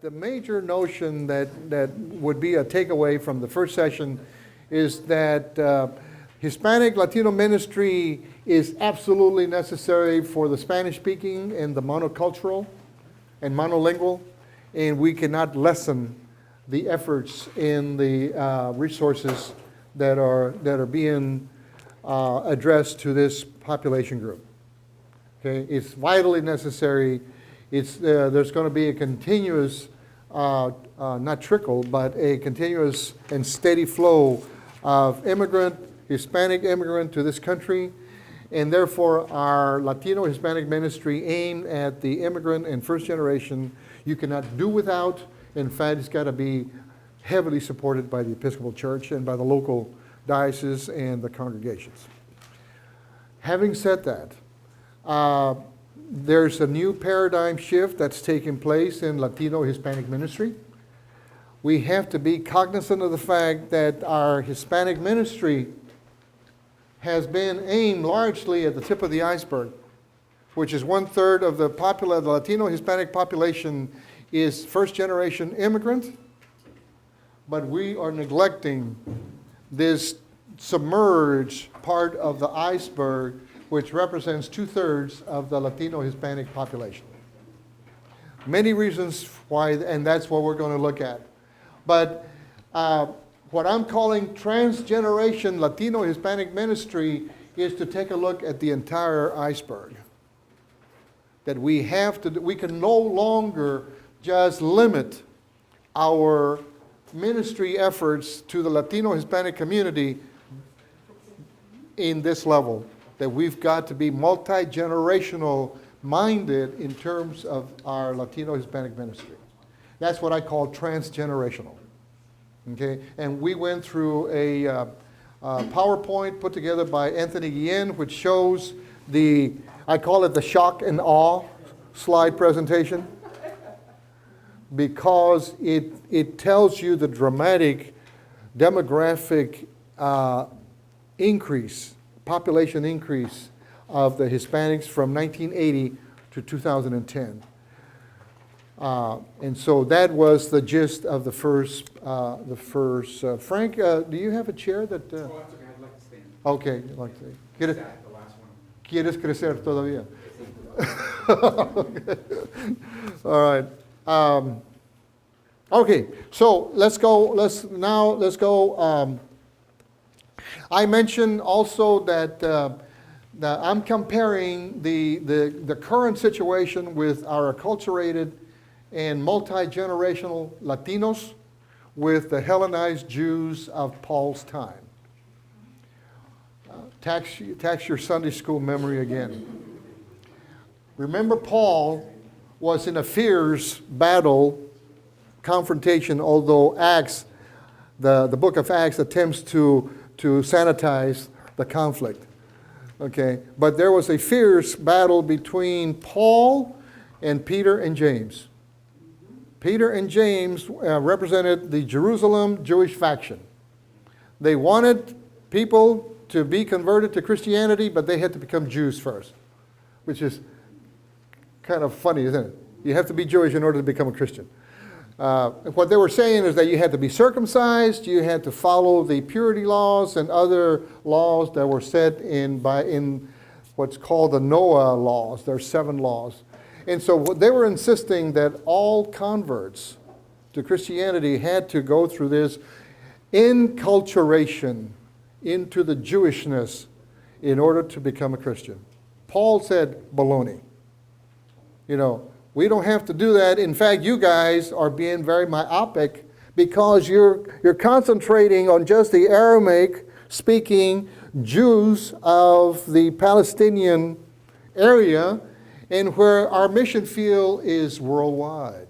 the major notion that would be a takeaway from the first session is that Hispanic Latino ministry is absolutely necessary for the Spanish-speaking and the monocultural and monolingual, and we cannot lessen the efforts in the resources that are being addressed to this population group. Okay, it's vitally necessary. There's going to be a continuous, not trickle, but a continuous and steady flow of Hispanic immigrant to this country, and therefore our Latino Hispanic ministry aimed at the immigrant and first generation, you cannot do without. In fact, it's got to be heavily supported by the Episcopal Church and by the local dioceses and the congregations. Having said that, there's a new paradigm shift that's taking place in Latino Hispanic ministry. We have to be cognizant of the fact that our Hispanic ministry has been aimed largely at the tip of the iceberg, which is 1/3 of the Latino Hispanic population is first-generation immigrant, but we are neglecting this submerged part of the iceberg, which represents 2/3 of the Latino Hispanic population. Many reasons why, and that's what we're going to look at. But what I'm calling transgeneration Latino Hispanic ministry is to take a look at the entire iceberg. That we can no longer just limit our ministry efforts to the Latino Hispanic community in this level. That we've got to be multi-generational minded in terms of our Latino Hispanic ministry. That's what I call transgenerational. Okay, and we went through a PowerPoint put together by Anthony Guillen, which shows I call it the shock and awe slide presentation, because it tells you the dramatic demographic population increase of the Hispanics from 1980 to 2010. And so that was the gist of the first. Frank, do you have a chair that? Oh, that's okay. I'd like to stand. Okay, I'd like to. The last one. ¿Quieres crecer todavía? Okay. All right. Okay, so let's go. I mentioned also that I'm comparing the current situation with our acculturated and multi-generational Latinos with the Hellenized Jews of Paul's time. Tax your Sunday school memory again. Remember, Paul was in a fierce battle, confrontation, although Acts, the book of Acts attempts to sanitize the conflict. Okay, but there was a fierce battle between Paul and Peter and James. Peter and James represented the Jerusalem Jewish faction. They wanted people to be converted to Christianity, but they had to become Jews first, which is kind of funny, isn't it? You have to be Jewish in order to become a Christian. What they were saying is that you had to be circumcised, you had to follow the purity laws and other laws that were set in what's called the Noah laws. There are 7 laws. And so they were insisting that all converts to Christianity had to go through this enculturation into the Jewishness in order to become a Christian. Paul said, baloney. We don't have to do that. In fact, you guys are being very myopic because you're concentrating on just the Aramaic-speaking Jews of the Palestinian area, and where our mission field is worldwide.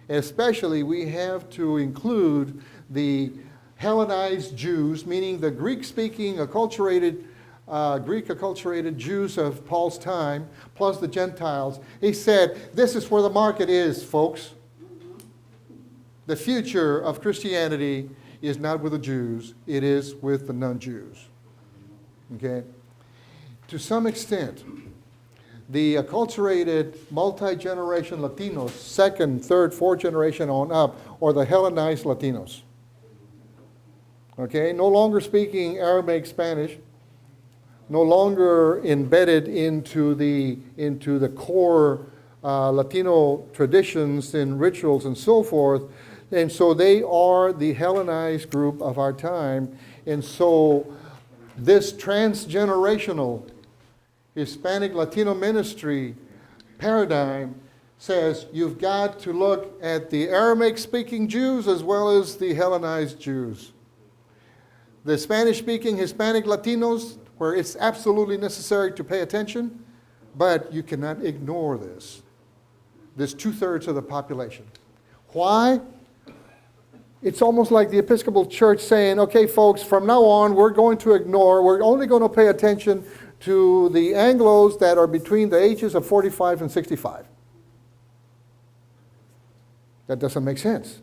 Especially, we have to include the Hellenized Jews, meaning the Greek-speaking, Greek-acculturated Jews of Paul's time, plus the Gentiles. He said, this is where the market is, folks. The future of Christianity is not with the Jews, it is with the non-Jews. Okay? To some extent, the acculturated, multi-generation Latinos, second, third, fourth generation on up, or the Hellenized Latinos. Okay, no longer speaking Aramaic Spanish, no longer embedded into the core Latino traditions and rituals and so forth. And so they are the Hellenized group of our time. And so this transgenerational Hispanic Latino ministry paradigm says you've got to look at the Aramaic speaking Jews as well as the Hellenized Jews. The Spanish speaking Hispanic Latinos, where it's absolutely necessary to pay attention, but you cannot ignore this. This 2/3 of the population. Why? It's almost like the Episcopal Church saying, okay, folks, from now on, we're only going to pay attention to the Anglos that are between the ages of 45 and 65. That doesn't make sense,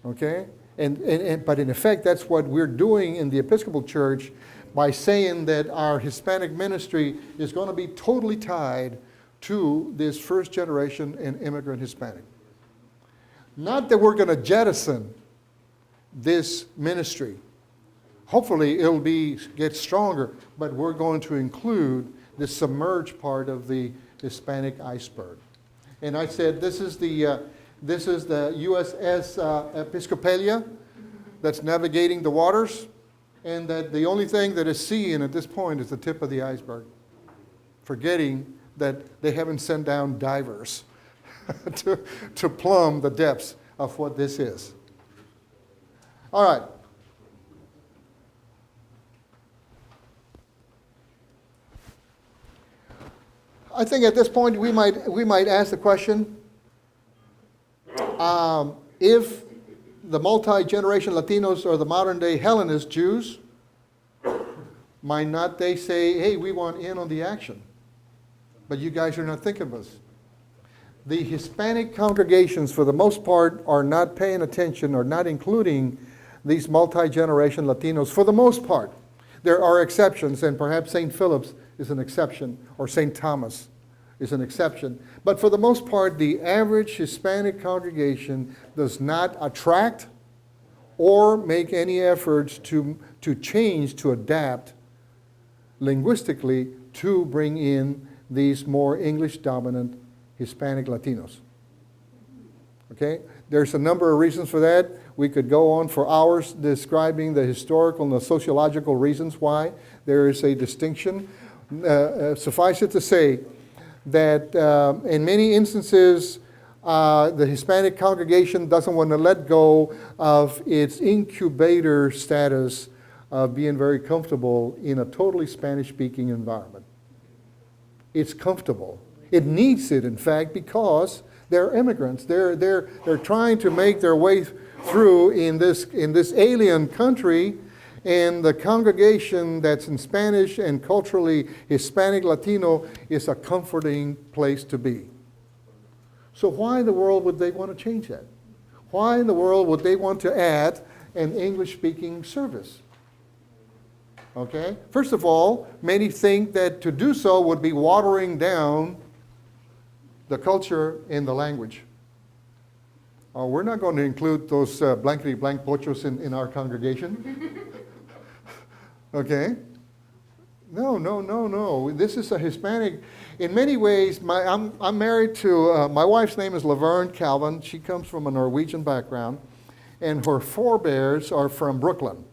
okay? But in effect, that's what we're doing in the Episcopal Church by saying that our Hispanic ministry is going to be totally tied to this first generation and immigrant Hispanic. Not that we're going to jettison this ministry. Hopefully it'll get stronger, but we're going to include the submerged part of the Hispanic iceberg. And I said this is the USS Episcopalia that's navigating the waters, and that the only thing that is seen at this point is the tip of the iceberg, forgetting that they haven't sent down divers to plumb the depths of what this is. All right. I think at this point we might ask the question, if the multi-generation Latinos are the modern-day Hellenist Jews, might not they say, hey, we want in on the action, but you guys are not thinking of us? The Hispanic congregations, for the most part, are not paying attention or not including these multi-generation Latinos, for the most part. There are exceptions, and perhaps St. Philip's is an exception, or St. Thomas is an exception. But for the most part, the average Hispanic congregation does not attract or make any efforts to change, to adapt linguistically to bring in these more English-dominant Hispanic Latinos. Okay? There's a number of reasons for that. We could go on for hours describing the historical and the sociological reasons why there is a distinction. Suffice it to say that in many instances, the Hispanic congregation doesn't want to let go of its incubator status of being very comfortable in a totally Spanish-speaking environment. It's comfortable. It needs it, in fact, because they're immigrants. They're trying to make their way through in this alien country, and the congregation that's in Spanish and culturally Hispanic Latino is a comforting place to be. So why in the world would they want to change that? Why in the world would they want to add an English-speaking service? Okay? First of all, many think that to do so would be watering down the culture and the language. We're not going to include those blankety blank pochos in our congregation. Okay? No. This is a Hispanic. In many ways, I'm married to, my wife's name is Laverne Calvin. She comes from a Norwegian background, and her forebears are from Brooklyn.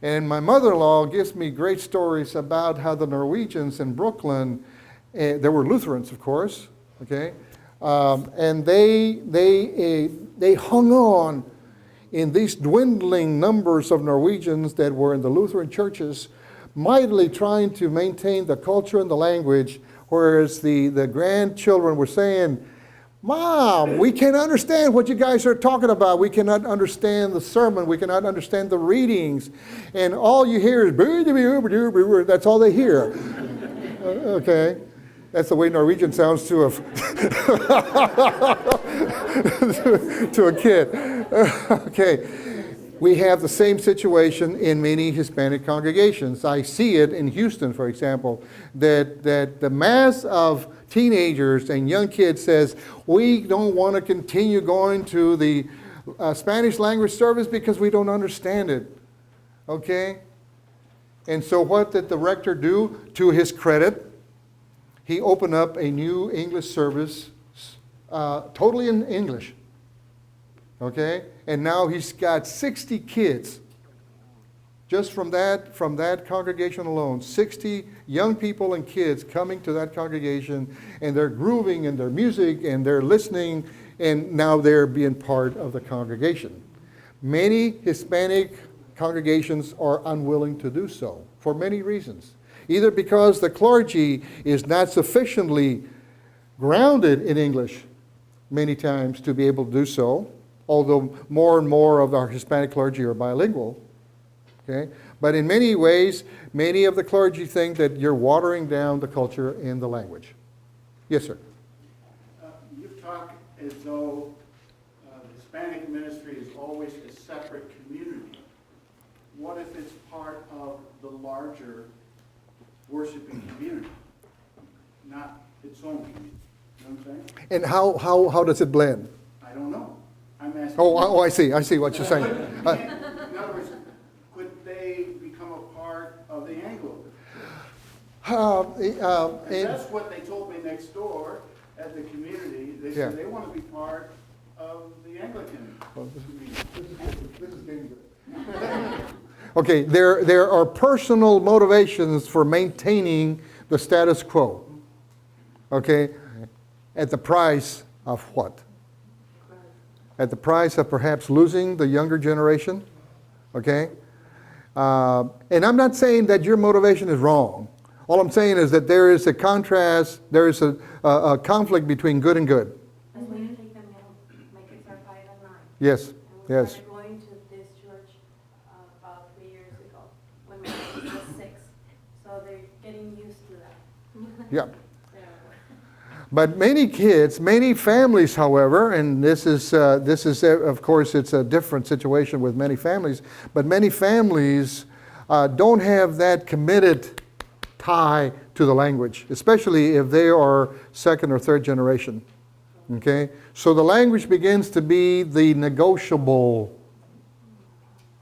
And my mother-in-law gives me great stories about how the Norwegians in Brooklyn, they were Lutherans, of course, okay? And they hung on in these dwindling numbers of Norwegians that were in the Lutheran churches, mightily trying to maintain the culture and the language, whereas the grandchildren were saying, Mom, we can't understand what you guys are talking about. We cannot understand the sermon. We cannot understand the readings. And all you hear is, that's all they hear. Okay? That's the way Norwegian sounds to a, to a kid. Okay. We have the same situation in many Hispanic congregations. I see it in Houston, for example, that the mass of teenagers and young kids says, we don't want to continue going to the Spanish language service because we don't understand it. Okay? And so what did the rector do? To his credit, he opened up a new English service, totally in English. Okay? And now he's got 60 kids. Just from that congregation alone, 60 young people and kids coming to that congregation, and they're grooving in their music, and they're listening, and now they're being part of the congregation. Many Hispanic congregations are unwilling to do so for many reasons. Either because the clergy is not sufficiently grounded in English many times to be able to do so, although more and more of our Hispanic clergy are bilingual. Okay? But in many ways, many of the clergy think that you're watering down the culture and the language. Yes, sir. You talk as though the Hispanic ministry is always a separate community. What if it's part of the larger worshiping community, not its own community? You know what I'm saying? And how does it blend? I don't know. I'm asking. Oh, I see what you're saying. In other words, could they become a part of the Anglo? That's what they told me next door at the community. They said they want to be part of the Anglican community. This is getting good. Okay, there are personal motivations for maintaining the status quo. Okay, at the price of what? At the price of perhaps losing the younger generation. Okay, and I'm not saying that your motivation is wrong. All I'm saying is that there is a contrast, there is a conflict between good and good. That's why you take them home. My kids are 5 and 9. Yes, And we yes. started going to this church about 3 years ago when my kid was 6. So they're getting used to that. Yeah. So, But many kids, many families, however, and this is of course, it's a different situation with many families, but many families don't have that committed tie to the language, especially if they are second or third generation. Okay? So the language begins to be the negotiable,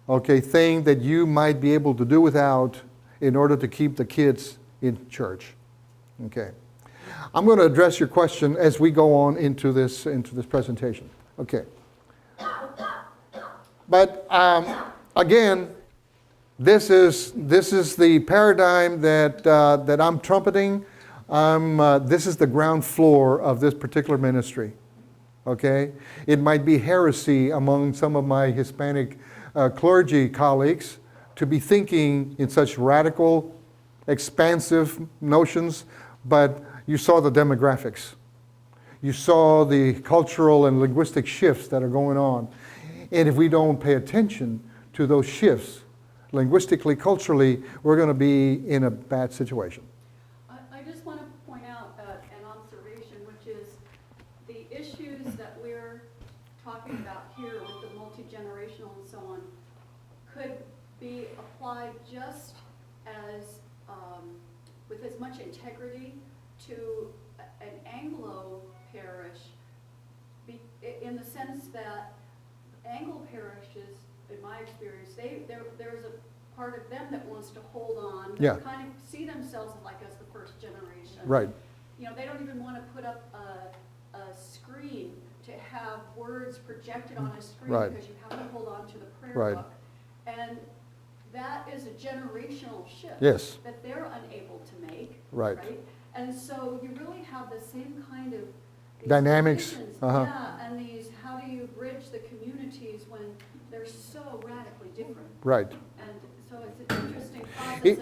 thing that you might be able to do without in order to keep the kids in church. Okay. I'm going to address your question as we go on into this presentation. Okay. But again, this is the paradigm that I'm trumpeting. This is the ground floor of this particular ministry. Okay. It might be heresy among some of my Hispanic clergy colleagues to be thinking in such radical, expansive notions, but you saw the demographics. You saw the cultural and linguistic shifts that are going on. And if we don't pay attention to those shifts, linguistically, culturally, we're going to be in a bad situation. I just want to point out an observation, which is the issues that we're talking about here with the multi-generational and so on could be applied just as, with as much integrity to an Anglo parish, in the sense that Anglo parishes, in my experience, there's a part of them that wants to hold on, Yeah. kind of see themselves like as the first generation. Right. You know, they don't even want to put up a screen to have words projected on a screen Right. because you have to hold on to the prayer Right. book. And that is a generational shift Yes. that they're unable to make. Right. And so you really have the same kind of these Dynamics, divisions. uh-huh. Yeah, and these, how do you bridge the communities when they're so radically different? Right. And so it's an interesting process. It-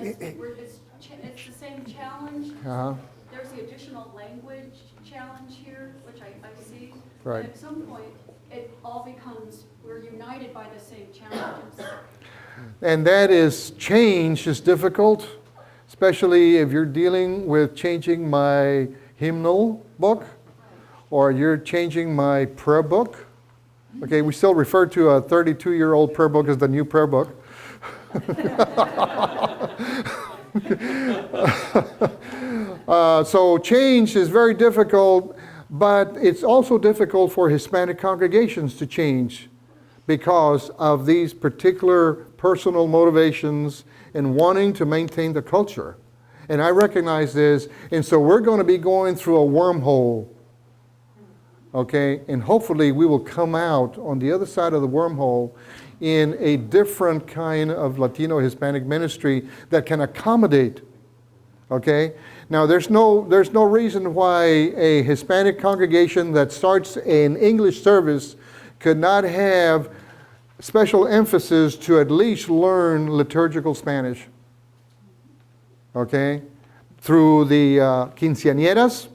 It's the same challenge. Uh-huh. There's the additional language challenge here, which I see. Right. And at some point, it all becomes, we're united by the same challenges. And that is, change is difficult, especially if you're dealing with changing my hymnal book, or you're changing my prayer book, Okay, we still refer to a 32-year-old prayer book as the new prayer book. So change is very difficult, but it's also difficult for Hispanic congregations to change because of these particular personal motivations and wanting to maintain the culture. And I recognize this, and so we're going to be going through a wormhole, okay? And hopefully we will come out on the other side of the wormhole in a different kind of Latino Hispanic ministry that can accommodate, okay? Now there's no reason why a Hispanic congregation that starts an English service could not have special emphasis to at least learn liturgical Spanish, okay? Through the quinceañeras.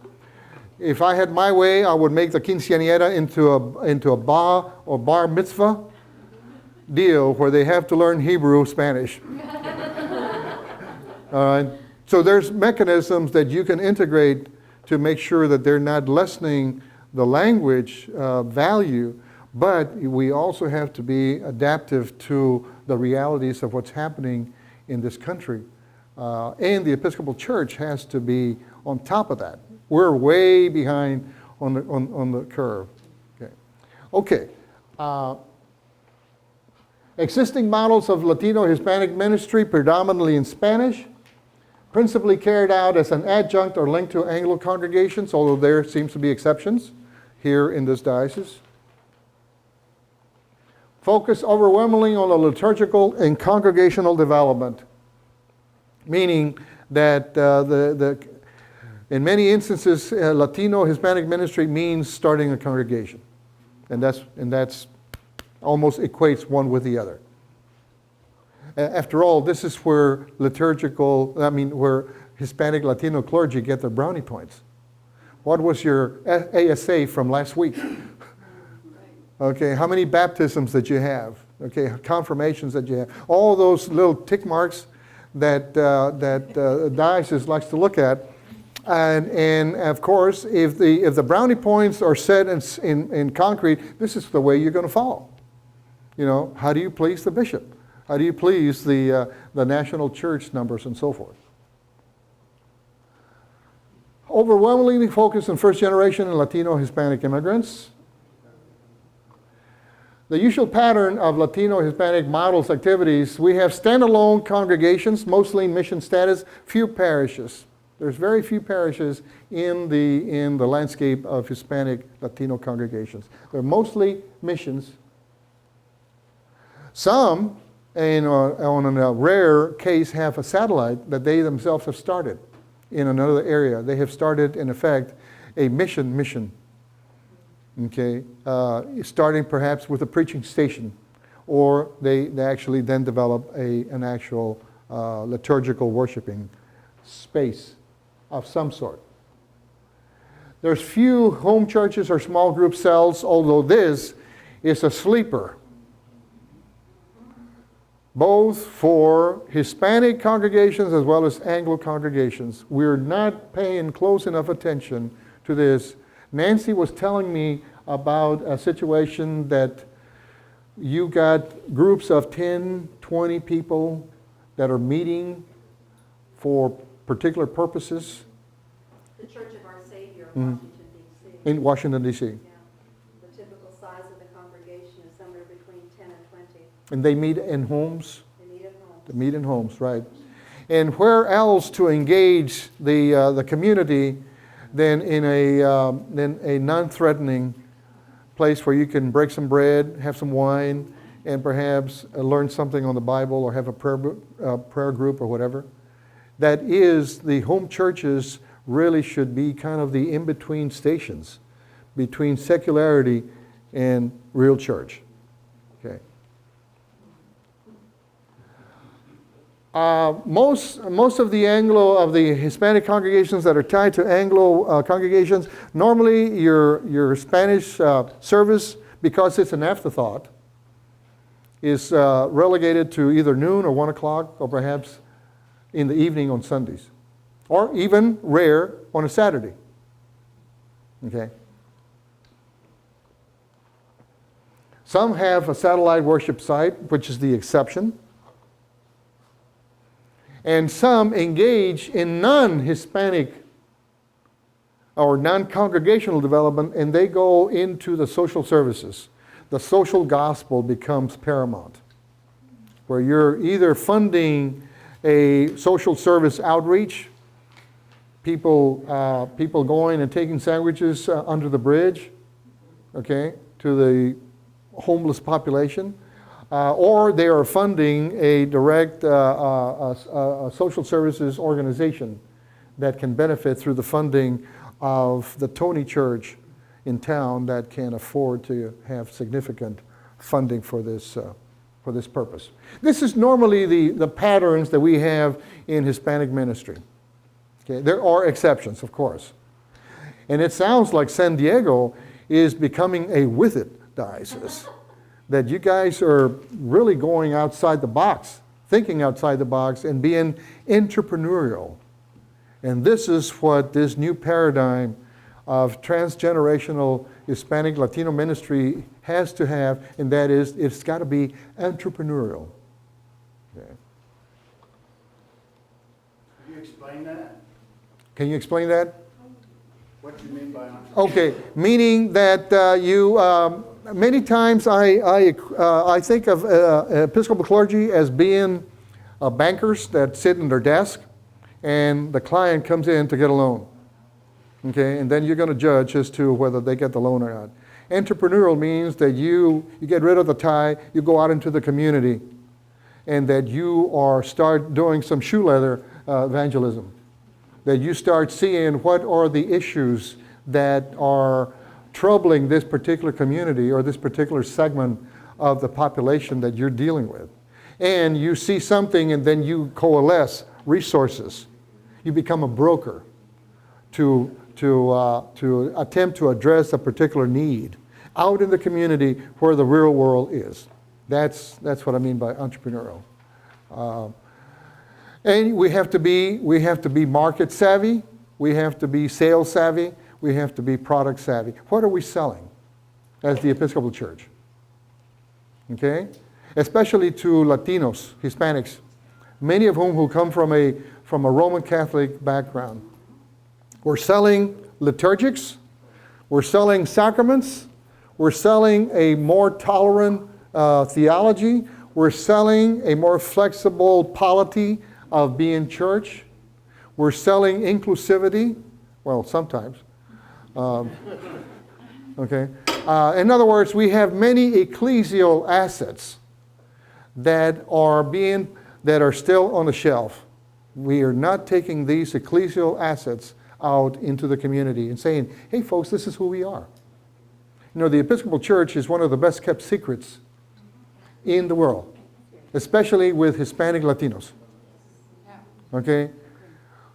If I had my way, I would make the quinceañera into a bar or bar mitzvah deal where they have to learn Hebrew, Spanish. All right? So there's mechanisms that you can integrate to make sure that they're not lessening the language value, but we also have to be adaptive to the realities of what's happening in this country. And the Episcopal Church has to be on top of that. We're way behind on the curve. Okay. Existing models of Latino Hispanic ministry, predominantly in Spanish, principally carried out as an adjunct or linked to Anglo congregations, although there seems to be exceptions here in this diocese. Focus overwhelmingly on the liturgical and congregational development, meaning that in many instances, Latino Hispanic ministry means starting a congregation, and that's almost equates one with the other. After all, this is where where Hispanic Latino clergy get their brownie points. What was your ASA from last week? Okay, how many baptisms did you have? Okay, confirmations that you have. All those little tick marks that diocese likes to look at. And of course, if the brownie points are set in concrete, this is the way you're going to follow. You know, how do you please the bishop? How do you please the national church numbers and so forth? Overwhelmingly focused on first generation and Latino Hispanic immigrants. The usual pattern of Latino Hispanic models activities, we have standalone congregations, mostly in mission status, few parishes. There's very few parishes in the landscape of Hispanic Latino congregations. They're mostly missions. Some, on a rare case, have a satellite that they themselves have started in another area. They have started, in effect, a mission. Okay, starting perhaps with a preaching station, or they actually then develop an actual liturgical worshiping space of some sort. There's few home churches or small group cells, although this is a sleeper, both for Hispanic congregations as well as Anglo congregations. We're not paying close enough attention to this. Nancy was telling me about a situation that you got groups of 10, 20 people that are meeting for particular purposes. The Church of Our Savior Mhm. in Washington, D.C. In Washington, D.C. Yeah. The typical size of the congregation is somewhere between 10 and 20. And they meet in homes? They meet at homes. They meet in homes, right. And where else to engage the community than in a non-threatening place where you can break some bread, have some wine, and perhaps learn something on the Bible or have a prayer group or whatever. That is, the home churches really should be kind of the in-between stations between secularity and real church. Okay. Most of the Hispanic congregations that are tied to Anglo congregations, normally your Spanish service, because it's an afterthought, is relegated to either noon or 1 o'clock, or perhaps in the evening on Sundays, or even rare on a Saturday. Okay. Some have a satellite worship site, which is the exception. And some engage in non-Hispanic or non-congregational development, and they go into the social services. The social gospel becomes paramount, where you're either funding a social service outreach, people going and taking sandwiches under the bridge, okay, to the homeless population, or they are funding a direct social services organization that can benefit through the funding of the Tony Church in town that can afford to have significant funding for this purpose. This is normally the patterns that we have in Hispanic ministry. Okay? There are exceptions, of course. And it sounds like San Diego is becoming a with it diocese. That you guys are really going outside the box, thinking outside the box, and being entrepreneurial. And this is what this new paradigm of transgenerational Hispanic Latino ministry has to have, and that is, it's got to be entrepreneurial. Okay. Can you explain that? Can you explain that? What do you mean by entrepreneurial? Okay, meaning that many times I think of Episcopal clergy as being bankers that sit in their desk, and the client comes in to get a loan. Okay, and then you're going to judge as to whether they get the loan or not. Entrepreneurial means that you get rid of the tie, you go out into the community, and that you start doing some shoe leather evangelism. That you start seeing what are the issues that are troubling this particular community or this particular segment of the population that you're dealing with. And you see something and then you coalesce resources. You become a broker to attempt to address a particular need out in the community where the real world is. That's what I mean by entrepreneurial. And we have to be market savvy, we have to be sales savvy, we have to be product savvy. What are we selling as the Episcopal Church? Okay? Especially to Latinos, Hispanics, many of whom who come from a Roman Catholic background. We're selling liturgics, we're selling sacraments, we're selling a more tolerant theology, we're selling a more flexible polity of being church, we're selling inclusivity, well, sometimes. Okay. In other words, we have many ecclesial assets that are still on the shelf. We are not taking these ecclesial assets out into the community and saying, hey folks, this is who we are. You know, the Episcopal Church is one of the best kept secrets in the world, especially with Hispanic Latinos. Okay?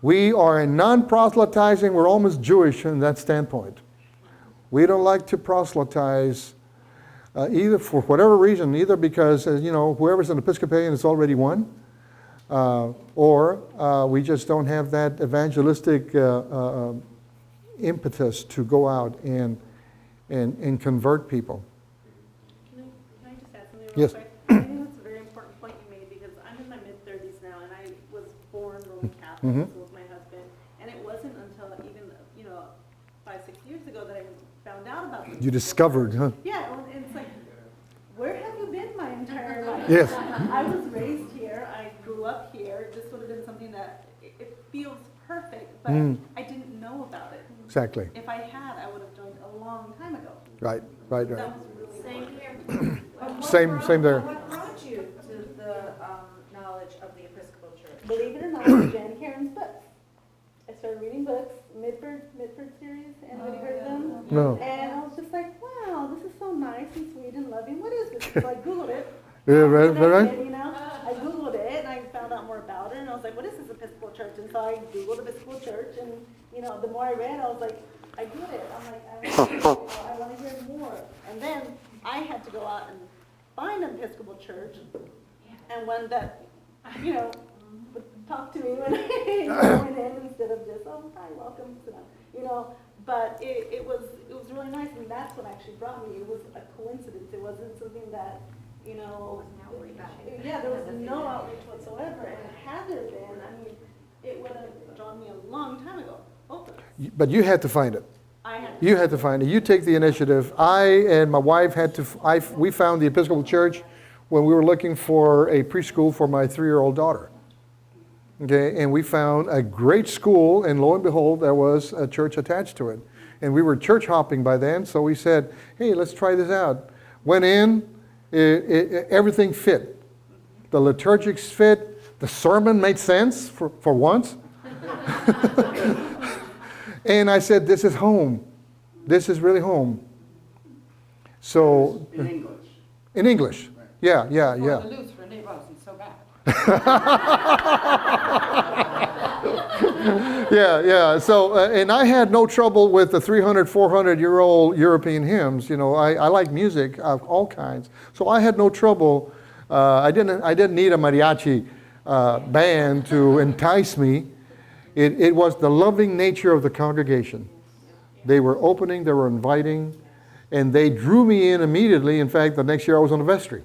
We are non-proselytizing, we're almost Jewish in that standpoint. We don't like to proselytize either for whatever reason, either because, whoever's an Episcopalian is already one, or we just don't have that evangelistic impetus to go out and convert people. Can I just add something real Yes. quick? I think that's a very important point you made, because I'm in my mid-30s now, and I was born Roman Catholic, Mhm. so was my husband, and it wasn't until even, 5-6 years ago that I found out about this. You discovered, huh? Yeah, and it's like, where have you been my entire life? Yes. I was raised here, I grew up here, this would have been something that, it feels perfect, but I didn't know about it. Exactly. If I had, I would have joined a long time ago. Right. That was really Same here. Same there. What brought you to the knowledge of the Episcopal Church? Believe it or not, Jan Karen's books. I started reading books, Midford series, anybody heard of them? No. And I was just like, wow, this is so nice and sweet and loving. What is this? So I Googled it. Yeah, right, And I right. did, I Googled it and I found out more about it, and I was like, what is this Episcopal Church? And so I Googled Episcopal Church, and the more I read, I was like, I get it. I'm like, I want to hear more. And then I had to go out and find an Episcopal Church, and one that, would talk to me when I went in, instead of just, oh, hi, welcome, sit down. you know, but it was really nice, and that's what actually brought me. It was a coincidence. It wasn't something that, you know, yeah, there was no outreach whatsoever, and had there been, I mean, it would have drawn me a long time ago, both of us. But you had to find it. I had You had to find it. You take the initiative. I and my wife had to, we found the Episcopal Church when we were looking for a preschool for my 3-year-old daughter. Okay, and we found a great school, and lo and behold, there was a church attached to it. And we were church hopping by then, so we said, hey, let's try this out. Went in, everything fit. The liturgics fit, the sermon made sense for once. And I said, this is home. This is really home. So, In English. in English. Yeah. For the Lutheran, it wasn't so bad. Yeah. So, and I had no trouble with the 300, 400-year-old European hymns. You know, I like music of all kinds. So I had no trouble. I didn't need a mariachi band to entice me. It was the loving nature of the congregation. They were opening, they were inviting, and they drew me in immediately. In fact, the next year I was on the vestry.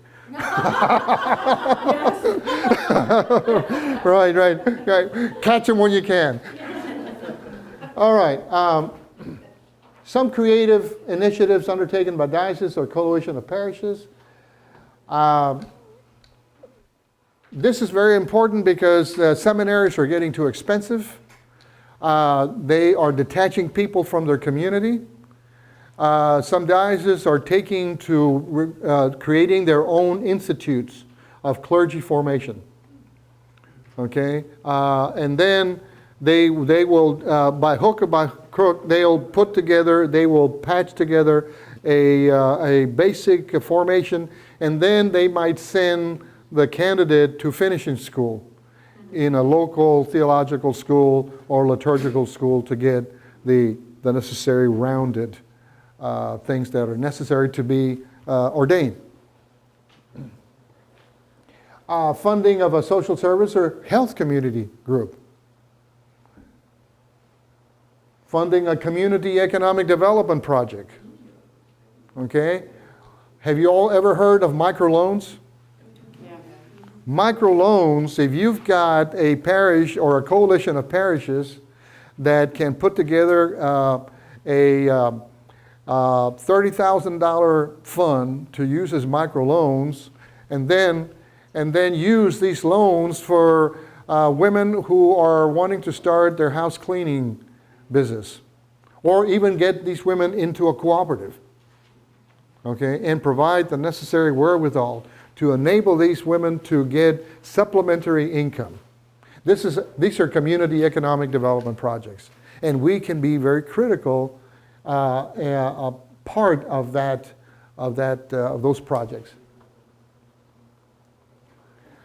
Right. Catch them when you can. All right. Some creative initiatives undertaken by dioceses or coalition of parishes. This is very important because seminaries are getting too expensive. They are detaching people from their community. Some dioceses are taking to creating their own institutes of clergy formation. Okay, and then they will, by hook or by crook, they will patch together a basic formation, and then they might send the candidate to finishing school in a local theological school or liturgical school to get the necessary rounded things that are necessary to be ordained. Funding of a social service or health community group. Funding a community economic development project. Okay? Have you all ever heard of microloans? Microloans, if you've got a parish or a coalition of parishes that can put together a $30,000 fund to use as microloans, and then use these loans for women who are wanting to start their house cleaning business, or even get these women into a cooperative, okay, and provide the necessary wherewithal to enable these women to get supplementary income. These are community economic development projects, and we can be very critical a part of those projects.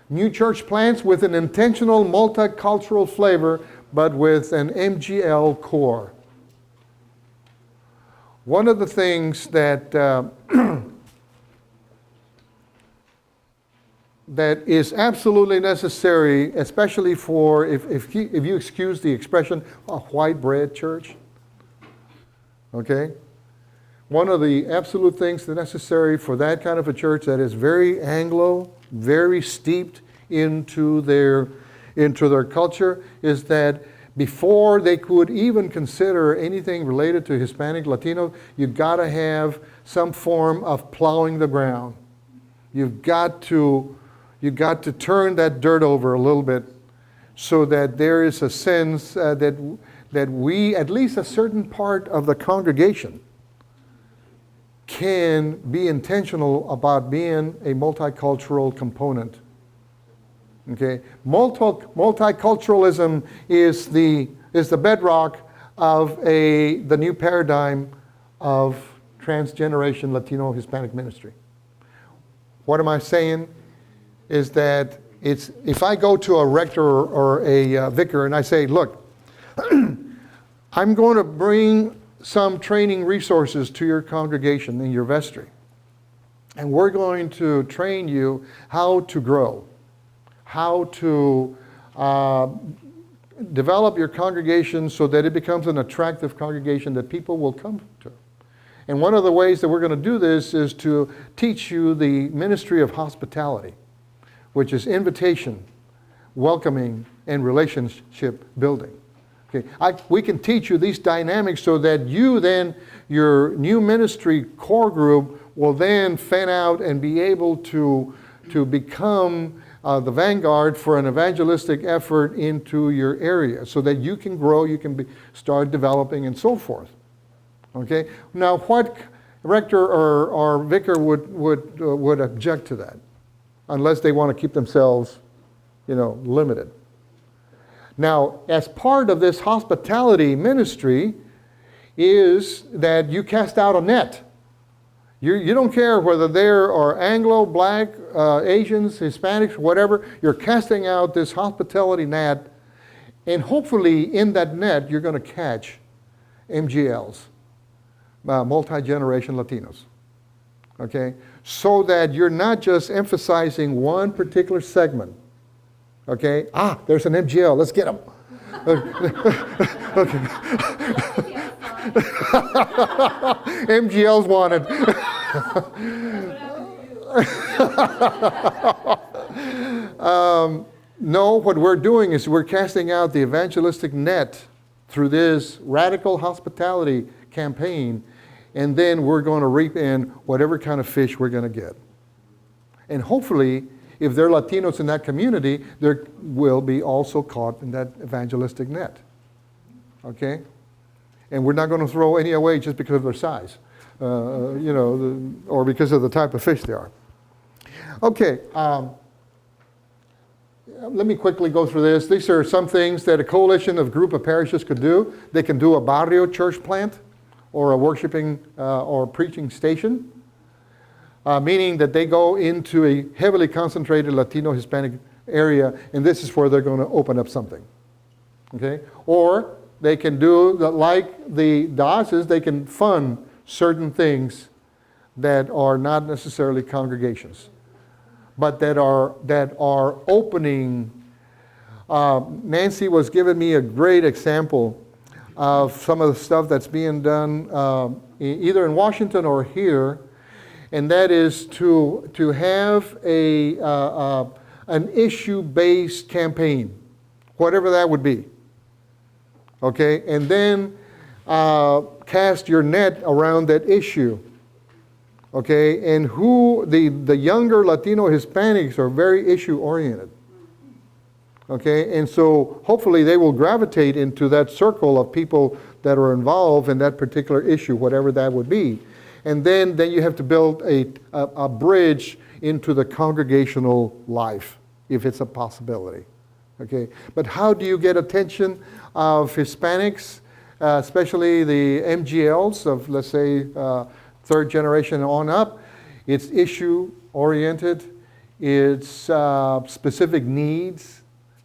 New church plants with an intentional multicultural flavor, but with an MGL core. One of the things that that is absolutely necessary, especially for, if you excuse the expression, a white bread church. Okay? One of the absolute things that are necessary for that kind of a church that is very Anglo, very steeped into their culture, is that before they could even consider anything related to Hispanic, Latino, you've got to have some form of plowing the ground. You've got to turn that dirt over a little bit so that there is a sense that we, at least a certain part of the congregation, can be intentional about being a multicultural component. Okay, multiculturalism is the bedrock of the new paradigm of transgeneration Latino Hispanic ministry. What am I saying? Is that if I go to a rector or a vicar and I say, look, I'm going to bring some training resources to your congregation in your vestry, and we're going to train you how to grow, how to develop your congregation so that it becomes an attractive congregation that people will come to. And one of the ways that we're going to do this is to teach you the ministry of hospitality, which is invitation, welcoming, and relationship building. Okay, we can teach you these dynamics so that you then, your new ministry core group, will then fan out and be able to become the vanguard for an evangelistic effort into your area so that you can grow, you can start developing and so forth. Okay? Now, what rector or vicar would object to that? Unless they want to keep themselves, limited. Now, as part of this hospitality ministry is that you cast out a net. You don't care whether there are Anglo, Black, Asians, Hispanics, whatever. You're casting out this hospitality net, and hopefully in that net you're going to catch MGLs, multi-generation Latinos. Okay? So that you're not just emphasizing one particular segment. Okay? There's an MGL. Let's get them. Okay. MGL's wanted. No, what we're doing is we're casting out the evangelistic net through this radical hospitality campaign, and then we're going to reap in whatever kind of fish we're going to get. And hopefully, if there are Latinos in that community, there will be also caught in that evangelistic net. Okay? And we're not going to throw any away just because of their size, or because of the type of fish they are. Okay, let me quickly go through this. These are some things that a coalition of group of parishes could do. They can do a barrio church plant or a worshiping or preaching station, meaning that they go into a heavily concentrated Latino Hispanic area, and this is where they're going to open up something. Okay? Or they can do, like the Diocese, they can fund certain things that are not necessarily congregations, but that are opening. Nancy was giving me a great example of some of the stuff that's being done either in Washington or here, and that is to have an issue-based campaign, whatever that would be. Okay, and then cast your net around that issue. Okay, and the younger Latino Hispanics are very issue-oriented. Okay, and so hopefully they will gravitate into that circle of people that are involved in that particular issue, whatever that would be. And then you have to build a bridge into the congregational life, if it's a possibility. Okay, but how do you get attention of Hispanics, especially the MGLs of, let's say, third generation on up? It's issue-oriented. It's specific needs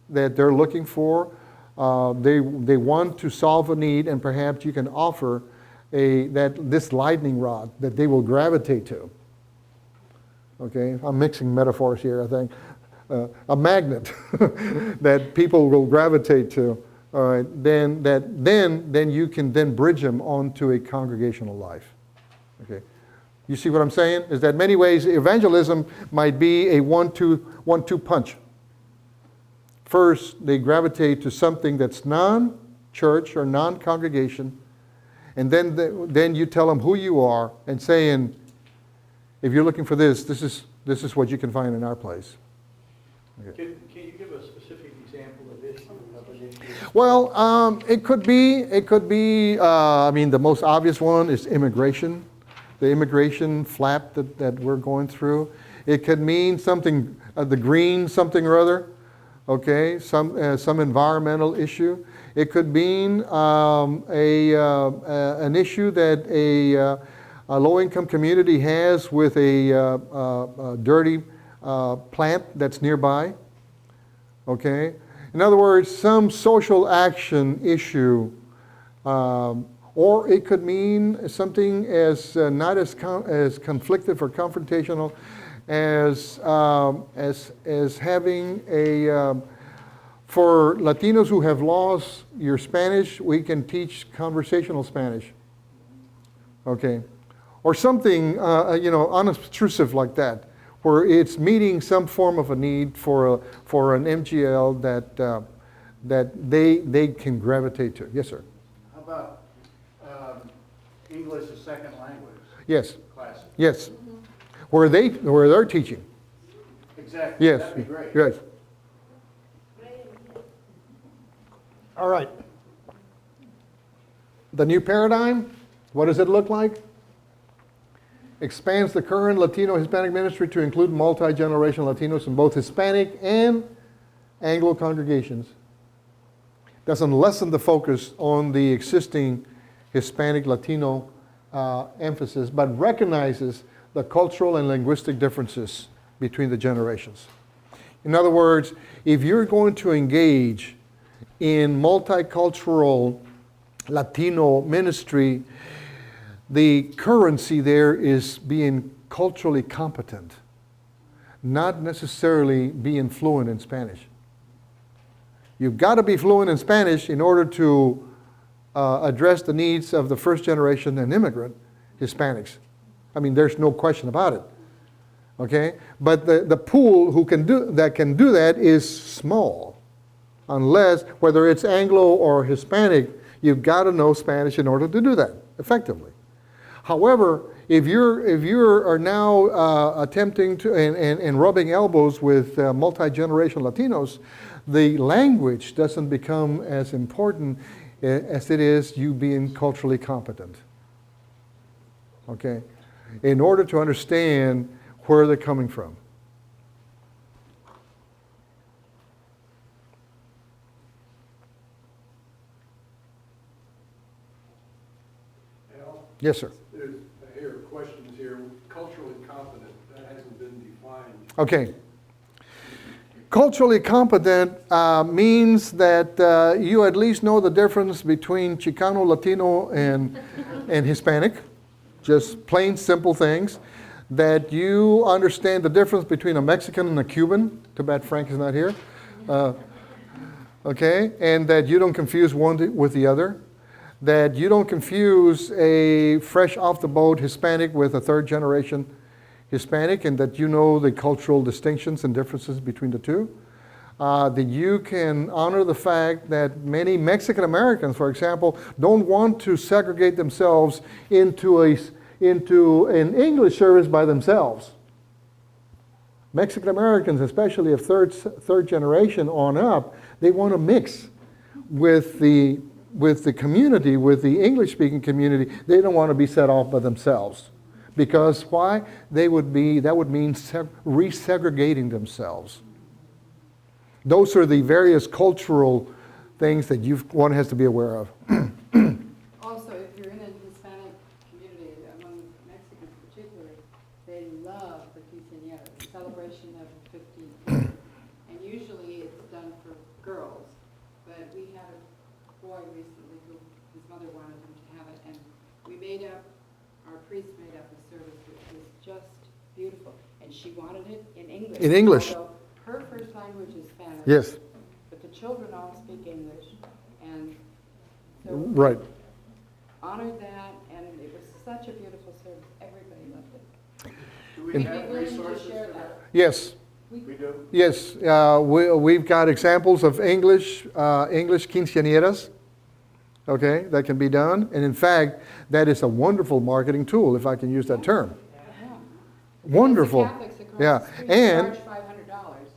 that they're looking for. They want to solve a need, and perhaps you can offer this lightning rod that they will gravitate to. Okay, I'm mixing metaphors here, I think. A magnet that people will gravitate to. All right, then you can then bridge them onto a congregational life. Okay, you see what I'm saying? Is that many ways evangelism might be a one-two punch. First, they gravitate to something that's non-church or non-congregation, and then you tell them who you are and saying, if you're looking for this is what you can find in our place. Okay. Can you give a specific example of this? Well, it could be. The most obvious one is immigration, the immigration flap that we're going through. It could mean something, the green something or other. Okay, some environmental issue. It could mean an issue that a low-income community has with a dirty plant that's nearby. Okay, in other words, some social action issue, or it could mean something as not as conflictive or confrontational as having For Latinos who have lost your Spanish, we can teach conversational Spanish. Okay? Or something, unobtrusive like that, where it's meeting some form of a need for an MGL that they can gravitate to. Yes, sir. How about English as second language Yes. classes? Yes. Where they're teaching. Exactly. Yes. That'd be great. Yes. All right. The new paradigm, what does it look like? Expands the current Latino Hispanic ministry to include multi-generational Latinos in both Hispanic and Anglo congregations. Doesn't lessen the focus on the existing Hispanic Latino emphasis, but recognizes the cultural and linguistic differences between the generations. In other words, if you're going to engage in multicultural Latino ministry, the currency there is being culturally competent, not necessarily being fluent in Spanish. You've got to be fluent in Spanish in order to address the needs of the first generation and immigrant Hispanics. I mean, there's no question about it. Okay? But the pool who can do that is small. Unless, whether it's Anglo or Hispanic, you've got to know Spanish in order to do that effectively. However, if you are now attempting to and rubbing elbows with multi-generational Latinos, the language doesn't become as important as it is you being culturally competent. Okay? In order to understand where they're coming from. Al, Yes, sir. I hear questions here. Culturally competent, that hasn't been defined. Okay. Culturally competent means that you at least know the difference between Chicano, Latino, and Hispanic. Just plain, simple things. That you understand the difference between a Mexican and a Cuban. Too bad Frank is not here. Okay? And that you don't confuse one with the other. That you don't confuse a fresh off the boat Hispanic with a third generation Hispanic, and that you know the cultural distinctions and differences between the two. That you can honor the fact that many Mexican Americans, for example, don't want to segregate themselves into an English service by themselves. Mexican Americans, especially of third generation on up, they want to mix with the community, with the English-speaking community. They don't want to be set off by themselves. Because why? That would mean resegregating themselves. Those are the various cultural things that one has to be aware of. Also, if you're in a Hispanic community, among Mexicans particularly, they love the quinceañera, the celebration of 15th. And usually it's done for girls, but we had a boy recently who his mother wanted him to have it, and our priest made up a service which was just beautiful, and she wanted it in English. In English. Although her first language is Spanish. Yes. But the children all speak English, and so Right. honored that, and it was such a beautiful service. Everybody loved it. Do we We'd have be willing resources to share for that? that. Yes. We do? Yes. We've got examples of English quinceañeras. Okay, that can be done. And in fact, that is a wonderful marketing tool, if I can use that term. Yeah. Wonderful. The Catholics across Yeah. the street And charge $500.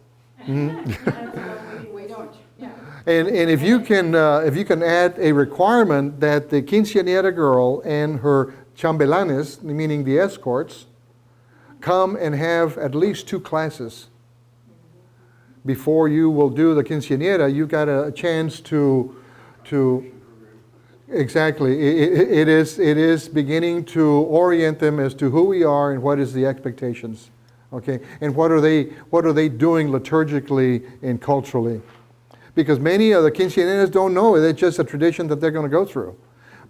Mhm. We don't, yeah. And if you can add a requirement that the quinceañera girl and her chambelanes, meaning the escorts, come and have at least 2 classes before you will do the quinceañera, you've got a chance to exactly. It is beginning to orient them as to who we are and what is the expectations. Okay, and what are they doing liturgically and culturally? Because many of the quinceañeras don't know it. It's just a tradition that they're going to go through.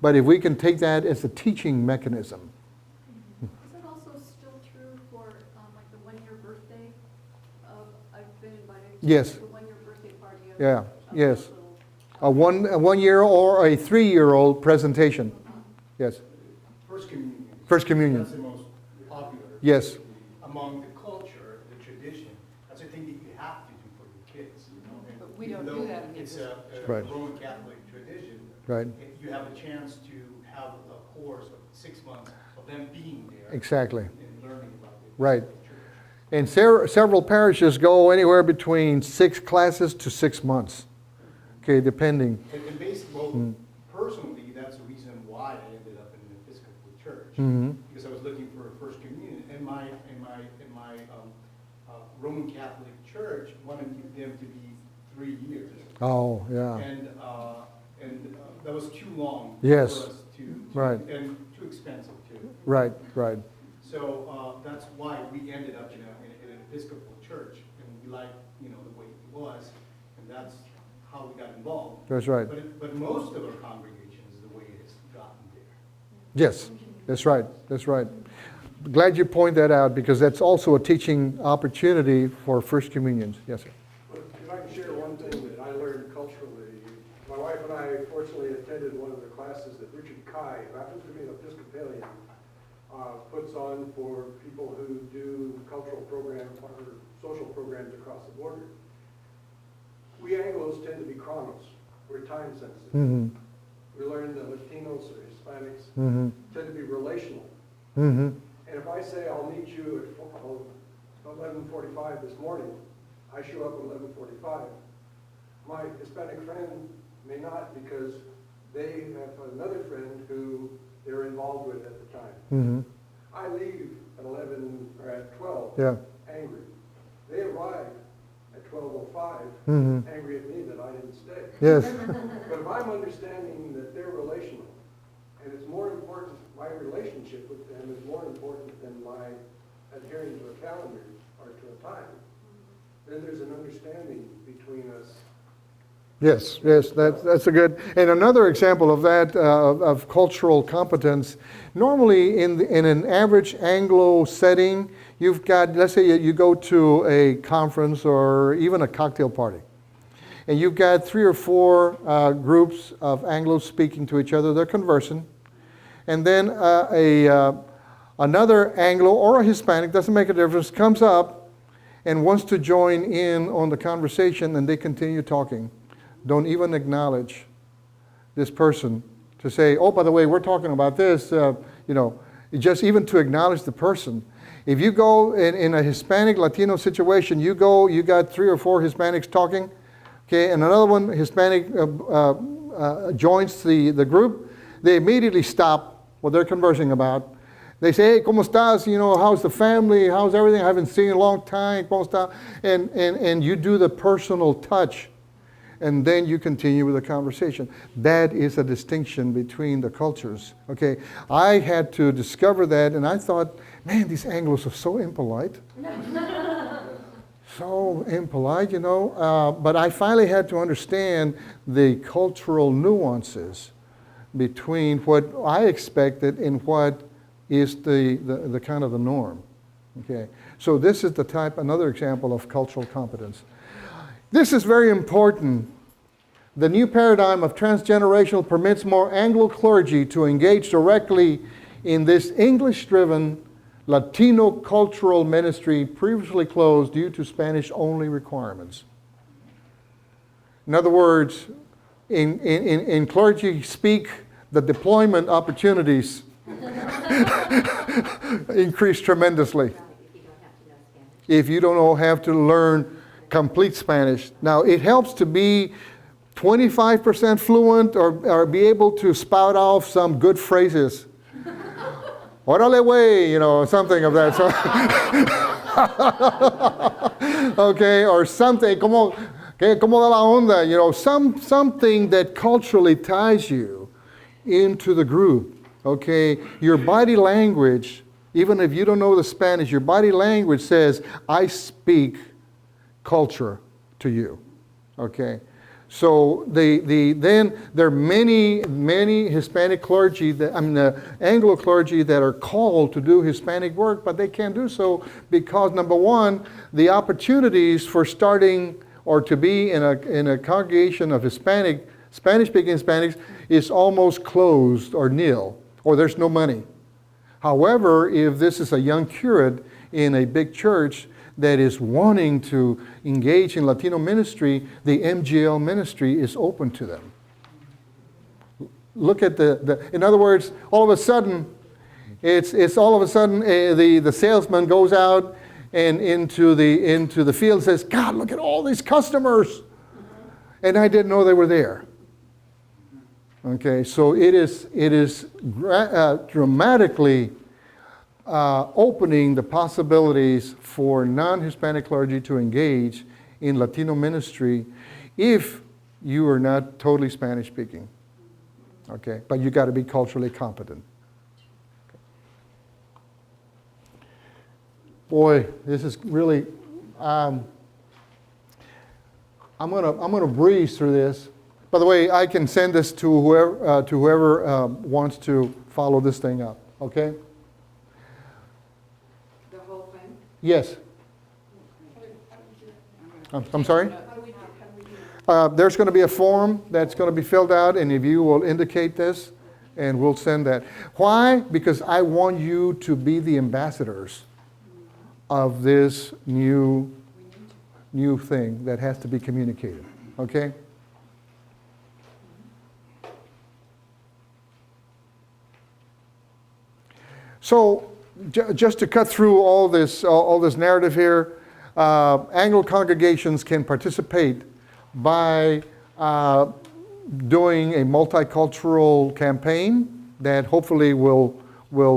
But if we can take that as a teaching mechanism. Is that also still true for like the 1-year birthday of, I've been invited to Yes. the 1-year birthday party of Yeah. Yes. A 1 year or a 3-year-old presentation. Yes. First communion. First communion. That's the most popular. Yes. Among the culture, the tradition. That's a thing that you have to do for your kids, you know. And But we don't even do though that in the it's Episcopal a Right. Roman Catholic tradition. Right. You have a chance to have a course of 6 months of them being there. Exactly. And learning about the Right. Episcopal Church. And several parishes go anywhere between 6 classes to 6 months. Okay, depending. And basically, personally, that's the reason why I ended up in an Episcopal church. Mhm. Because I was looking for a first communion, and my Roman Catholic church wanted them to be 3 years. Oh, yeah. And that was too long Yes. for us to Right. and too expensive too. Right, right. So that's why we ended up in an Episcopal church, and we liked, the way it was, and that's how we got involved. That's right. But most of our congregations, the way it's gotten there. Yes, that's right, that's right. Glad you point that out, because that's also a teaching opportunity for First Communions. Yes, sir. If I can share one thing that I learned culturally, my wife and I fortunately attended one of the classes that Richard Kai, who happens to be an Episcopalian, puts on for people who do cultural programs or social programs across the border. We Anglos tend to be chronos. We're time sensitive. Mm-hmm. We learn that Latinos or Hispanics Mm-hmm. tend to be relational. Mm-hmm. And if I say I'll meet you at 11:45 this morning, I show up at 11:45. My Hispanic friend may not, because they have another friend who they're involved with at the time. Mm-hmm. I leave at 11 or at 12, Yeah. angry. They arrive at 12:05, Mm-hmm. angry at me that I didn't stay. Yes. But if I'm understanding that they're relational, and it's more important, my relationship with them is more important than my adhering to a calendar or to a time, then there's an understanding between us. Yes, yes, that's a good, and another example of that, of cultural competence, normally in an average Anglo setting, you've got, let's say you go to a conference or even a cocktail party, and you've got 3 or 4 groups of Anglos speaking to each other, they're conversing, and then another Anglo or a Hispanic, doesn't make a difference, comes up and wants to join in on the conversation, and they continue talking. Don't even acknowledge this person to say, oh, by the way, we're talking about this, just even to acknowledge the person. If you go in a Hispanic Latino situation, you got 3 or 4 Hispanics talking, okay, and another one Hispanic joins the group, they immediately stop what they're conversing about. They say, hey, ¿cómo estás? How's the family? How's everything? I haven't seen you in a long time. ¿Cómo está? And you do the personal touch. And then you continue with the conversation. That is a distinction between the cultures. Okay, I had to discover that, and I thought, man, these Anglos are so impolite. So impolite, But I finally had to understand the cultural nuances between what I expected and what is the kind of the norm. Okay, so this is another example of cultural competence. This is very important. The new paradigm of transgenerational permits more Anglo clergy to engage directly in this English-driven Latino cultural ministry previously closed due to Spanish-only requirements. In other words, in clergy speak, the deployment opportunities increase tremendously if you don't have to learn complete Spanish. Now, it helps to be 25% fluent or be able to spout off some good phrases. Órale, güey, something of that sort. Okay, or something, como da la onda, something that culturally ties you into the group. Okay, your body language, even if you don't know the Spanish, your body language says, I speak culture to you. Okay, so then there are many Hispanic clergy, Anglo clergy that are called to do Hispanic work, but they can't do so because, number one, the opportunities for starting or to be in a congregation of Spanish-speaking Hispanics is almost closed or nil, or there's no money. However, if this is a young curate in a big church that is wanting to engage in Latino ministry, the MGL ministry is open to them. Look at in other words, all of a sudden, it's all of a sudden the salesman goes out and into the field and says, God, look at all these customers. And I didn't know they were there. Okay, so it is dramatically opening the possibilities for non-Hispanic clergy to engage in Latino ministry if you are not totally Spanish speaking. Okay, but you got to be culturally competent. Boy, this is really. I'm gonna breeze through this. By the way, I can send this to whoever wants to follow this thing up. Okay. The whole thing? Yes. I'm sorry? There's going to be a form that's going to be filled out, and if you will indicate this, and we'll send that. Why? Because I want you to be the ambassadors of this new thing that has to be communicated. Okay? So, just to cut through all this narrative here, Anglo congregations can participate by doing a multicultural campaign that hopefully will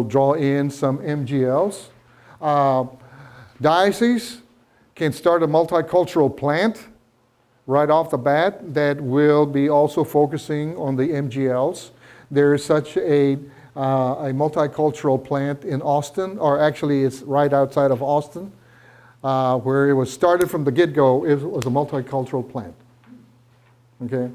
draw in some MGLs. Diocese can start a multicultural plant right off the bat that will be also focusing on the MGLs. There is such a multicultural plant in Austin, or actually it's right outside of Austin, where it was started from the get-go. It was a multicultural plant. Okay?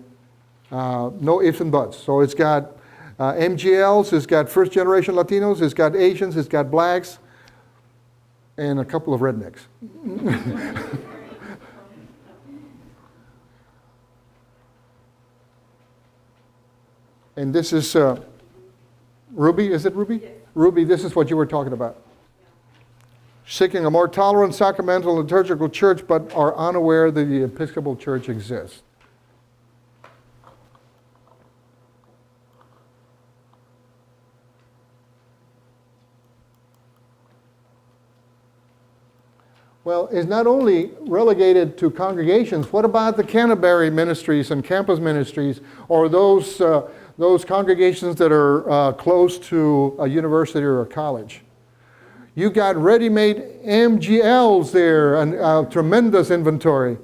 No ifs and buts. So it's got MGLs, it's got first-generation Latinos, it's got Asians, it's got blacks, and a couple of rednecks. And this is Ruby, is it Ruby? Yes. Ruby, this is what you were talking about. Seeking a more tolerant, sacramental, liturgical church, but are unaware that the Episcopal Church exists. Well, it's not only relegated to congregations. What about the Canterbury ministries and campus ministries, or those congregations that are close to a university or a college? You got ready-made MGLs there, and a tremendous inventory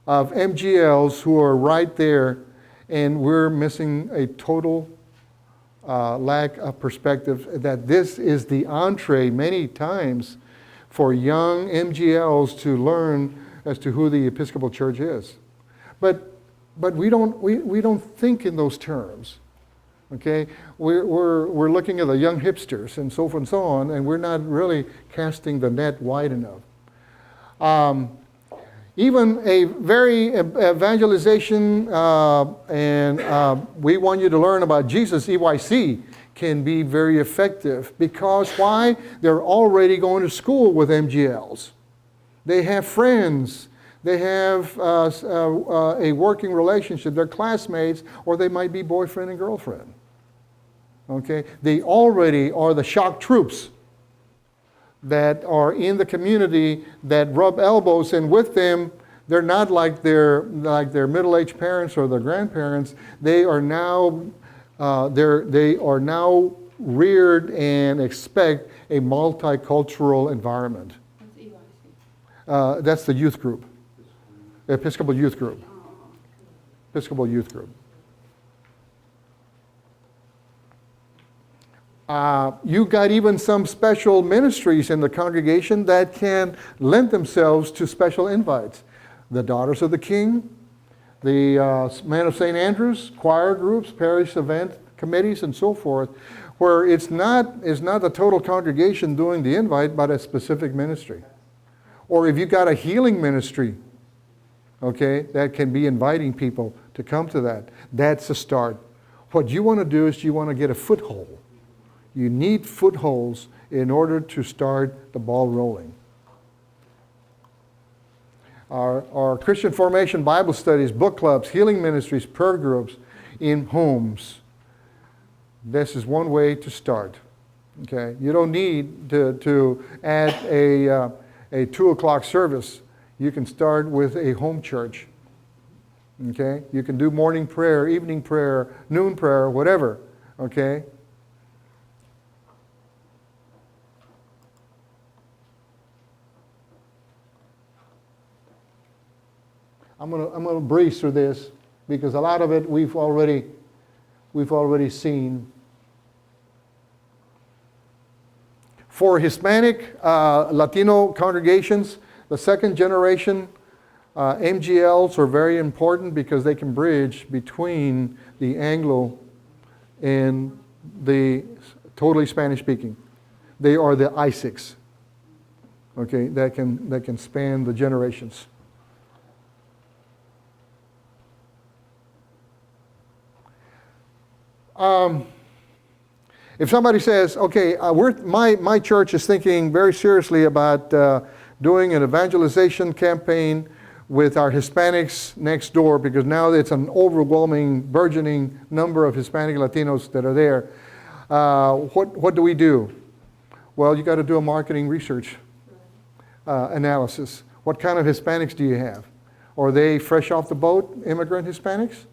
of MGLs who are right there, and we're missing a total lack of perspective that this is the entree many times for young MGLs to learn as to who the Episcopal Church is. But we don't think in those terms. Okay, we're looking at the young hipsters and so forth and so on, and we're not really casting the net wide enough. Even a very evangelization, and we want you to learn about Jesus, EYC, can be very effective. Because why? They're already going to school with MGLs. They have friends. They have a working relationship. They're classmates, or they might be boyfriend and girlfriend. Okay? They already are the shock troops that are in the community that rub elbows, and with them, they're not like their middle-aged parents or their grandparents. They are now reared and expect a multicultural environment. What's EYC? That's the youth group, Episcopal youth group. Episcopal youth group. You got even some special ministries in the congregation that can lend themselves to special invites. The Daughters of the King, the Men of St. Andrews, choir groups, parish event committees, and so forth, where it's not the total congregation doing the invite, but a specific ministry. Or if you got a healing ministry, okay, that can be inviting people to come to that. That's a start. What you want to do is you want to get a foothold. You need footholds in order to start the ball rolling. Our Christian formation Bible studies, book clubs, healing ministries, prayer groups in homes. This is one way to start. Okay, you don't need to add a 2 o'clock service. You can start with a home church. Okay, you can do morning prayer, evening prayer, noon prayer, whatever. Okay. I'm gonna breeze through this because a lot of it we've already seen. For Hispanic, Latino congregations, the second generation MGLs are very important because they can bridge between the Anglo and the totally Spanish speaking. They are the I6, okay, that can span the generations. If somebody says, okay, my church is thinking very seriously about doing an evangelization campaign with our Hispanics next door, because now it's an overwhelming, burgeoning number of Hispanic Latinos that are there. What do we do? Well, you got to do a marketing research analysis. What kind of Hispanics do you have? Are they fresh off the boat, immigrant Hispanics?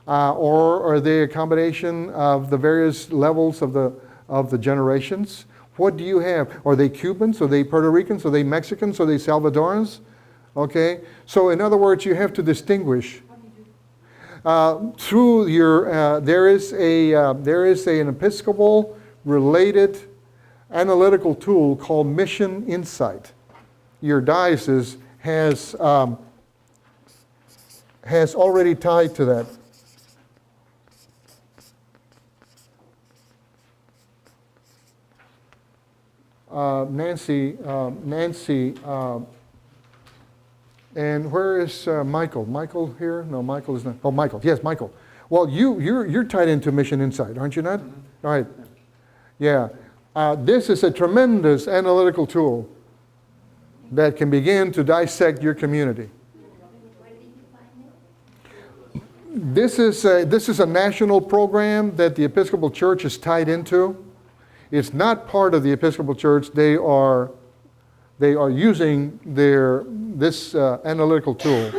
Or are they a combination of the various levels of the generations? What do you have? Are they Cubans? Are they Puerto Ricans? Are they Mexicans? Are they Salvadorans? Okay, so in other words, you have to distinguish. Through your, there is an Episcopal related analytical tool called Mission Insight. Your diocese has already tied to that. Nancy, and where is Michael? Michael here? No, Michael is not. Oh, Michael. Yes, Michael. Well, you're tied into Mission Insight, aren't you not? All right. Yeah. This is a tremendous analytical tool that can begin to dissect your community. This is a national program that the Episcopal Church is tied into. It's not part of the Episcopal Church. They are using this analytical tool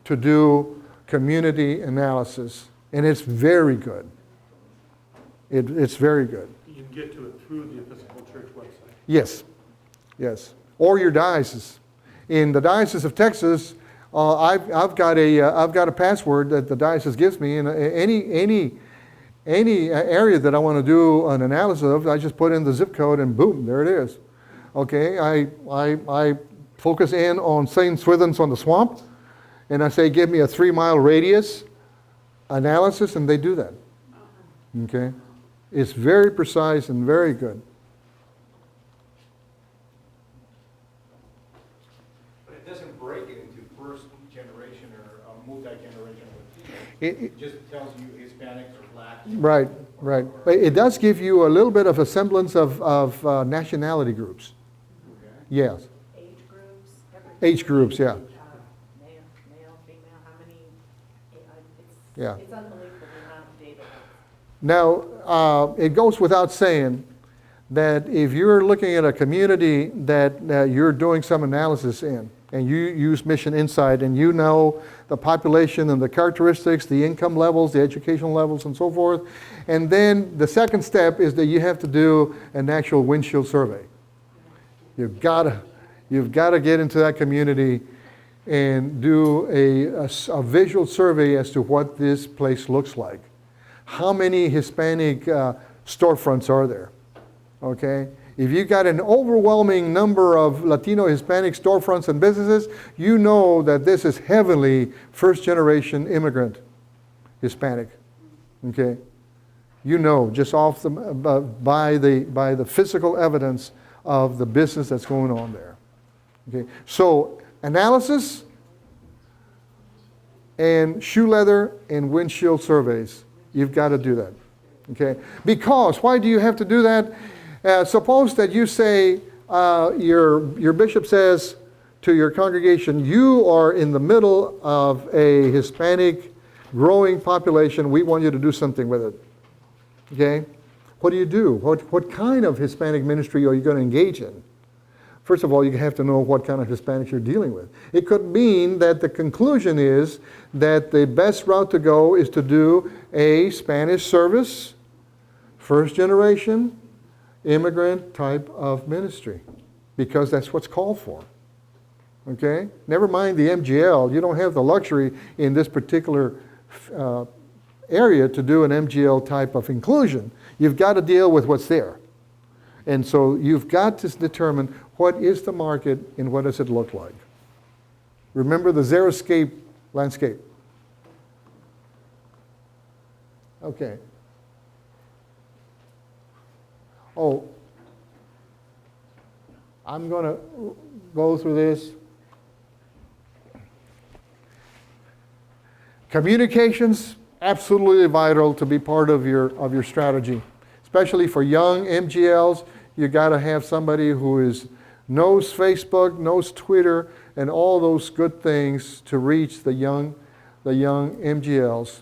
to do community analysis, and it's very good. It's very good. You can get to it through the Episcopal Church website. Yes, yes, or your diocese. In the Diocese of Texas, I've got a password that the diocese gives me, and any area that I want to do an analysis of, I just put in the zip code and boom, there it is. Okay, I focus in on St. Swithin's on the Swamp, and I say, give me a 3-mile radius analysis, and they do that. Okay, it's very precise and very good. But it doesn't break it into first generation or multi-generational. It just tells you Hispanics or Black. Right, right. But it does give you a little bit of a semblance of nationality groups. Okay. Yes. Age groups? Age groups, yeah. Male, female, how many? Yeah. It's unbelievable the amount of data. Now, it goes without saying that if you're looking at a community that you're doing some analysis in, and you use Mission Insight, and you know the population and the characteristics, the income levels, the educational levels, and so forth, and then the second step is that you have to do an actual windshield survey. You've got to get into that community and do a visual survey as to what this place looks like. How many Hispanic storefronts are there? Okay? If you've got an overwhelming number of Latino Hispanic storefronts and businesses, you know that this is heavily first-generation immigrant Hispanic. Okay? You know, just off by the physical evidence of the business that's going on there. Okay? So, analysis, and shoe leather and windshield surveys. You've got to do that. Okay? Because, why do you have to do that? Suppose that you say, your bishop says to your congregation, you are in the middle of a Hispanic growing population, we want you to do something with it. Okay? What do you do? What kind of Hispanic ministry are you going to engage in? First of all, you have to know what kind of Hispanics you're dealing with. It could mean that the conclusion is that the best route to go is to do a Spanish service, first generation, immigrant type of ministry, because that's what's called for. Okay? Never mind the MGL. You don't have the luxury in this particular area to do an MGL type of inclusion. You've got to deal with what's there. And so you've got to determine what is the market and what does it look like. Remember the xeriscape landscape. Okay. Oh, I'm going to go through this. Communications, absolutely vital to be part of your strategy. Especially for young MGLs, you got to have somebody who knows Facebook, knows Twitter, and all those good things to reach the young MGLs.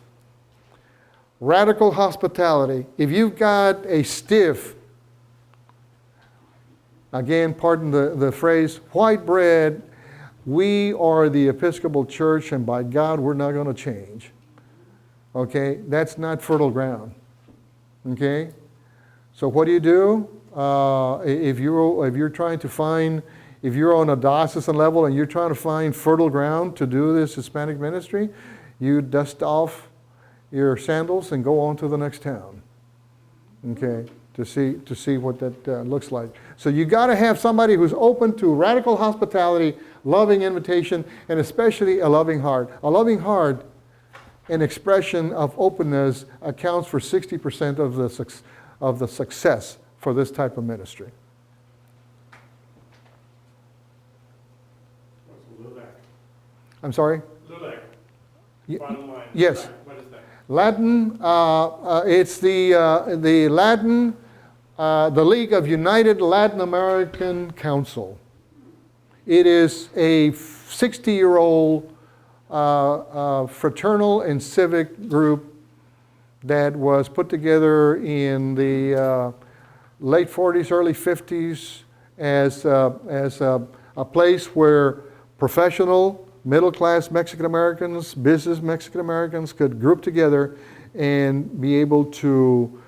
Radical hospitality. If you've got a stiff, again, pardon the phrase, white bread, we are the Episcopal Church, and by God, we're not going to change. Okay? That's not fertile ground. Okay? So what do you do? If you're trying to find, if you're on a diocesan level and you're trying to find fertile ground to do this Hispanic ministry, you dust off your sandals and go on to the next town. Okay? To see what that looks like. So you got to have somebody who's open to radical hospitality, loving invitation, and especially a loving heart. A loving heart, an expression of openness, accounts for 60% of the success for this type of ministry. What's LULAC? I'm sorry? LULAC, bottom line. Yes. What is that? Latin, it's the Latin, the League of United Latin American Council. It is a 60-year-old fraternal and civic group that was put together in the late 40s, early 50s as a place where professional, middle-class Mexican Americans, business Mexican Americans could group together and be able to,